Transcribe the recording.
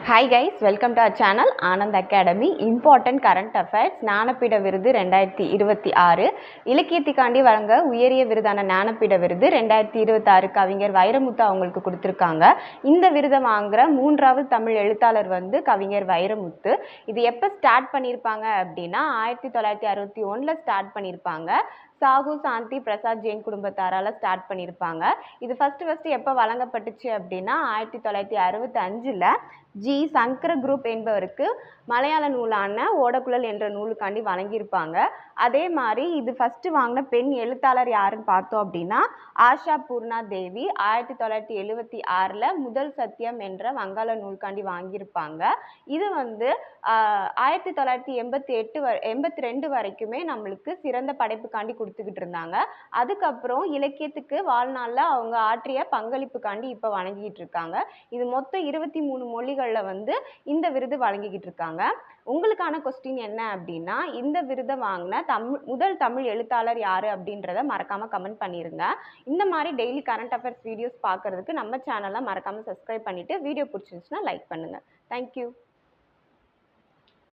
Hi guys, welcome to our channel Anand Academy. Important current affairs. ஞானபீட விருது 2026 இலக்கியத்துக்காண்டி வழங்க உயரிய விருதான ஞானபீட விருது 2026 கவிஞர் வைரமுத்து அவங்களுக்கு கொடுத்துருக்காங்க. இந்த விருதை வாங்குற மூன்றாவது தமிழ் எழுத்தாளர் வந்து கவிஞர் வைரமுத்து. இது எப்போ ஸ்டார்ட் பண்ணியிருப்பாங்க அப்படின்னா 1961 ஸ்டார்ட் பண்ணியிருப்பாங்க. சாகு சாந்தி பிரசாத் ஜெயின் குடும்பத்தாரால் ஸ்டார்ட் பண்ணியிருப்பாங்க. இது ஃபஸ்ட்டு எப்போ வழங்கப்பட்டுச்சு அப்படின்னா 1965 ஜி சங்கர குரூப் என்பவருக்கு மலையாள நூலான ஓடக்குழல் என்ற நூலுக்காண்டி வழங்கியிருப்பாங்க. அதே மாதிரி இது ஃபஸ்ட்டு வாங்கின பெண் எழுத்தாளர் யாருன்னு பார்த்தோம் அப்படின்னா ஆஷா பூர்ணா தேவி 1976 முதல் சத்தியம் என்ற வங்காள நூலுக்காண்டி வாங்கியிருப்பாங்க. இது வந்து 1982 வரைக்குமே நம்மளுக்கு சிறந்த படைப்புக்காண்டி கொடுத்துக்கிட்டு இருந்தாங்க. அதுக்கப்புறம் இலக்கியத்துக்கு வாழ்நாளில் அவங்க ஆற்றிய பங்களிப்புக்காண்டி இப்போ வழங்கிட்டு இருக்காங்க. இது மொத்தம் 23 மொழிகளில் வந்து இந்த விருது வழங்கிக்கிட்டு இருக்காங்க. உங்களுக்கான கொஸ்டின் என்ன அப்படின்னா, இந்த விருதை வாங்கின முதல் தமிழ் எழுத்தாளர் யாரு அப்படின்றத மறக்காம கமெண்ட் பண்ணிருங்க. இந்த மாதிரி டெய்லி கரண்ட் அஃபேர்ஸ் வீடியோஸ் பார்க்கறதுக்கு நம்ம சேனலை மறக்காம சப்ஸ்கிரைப் பண்ணிட்டு வீடியோ பிடிச்சிருந்துச்சுன்னா லைக் பண்ணுங்க. தேங்க்யூ.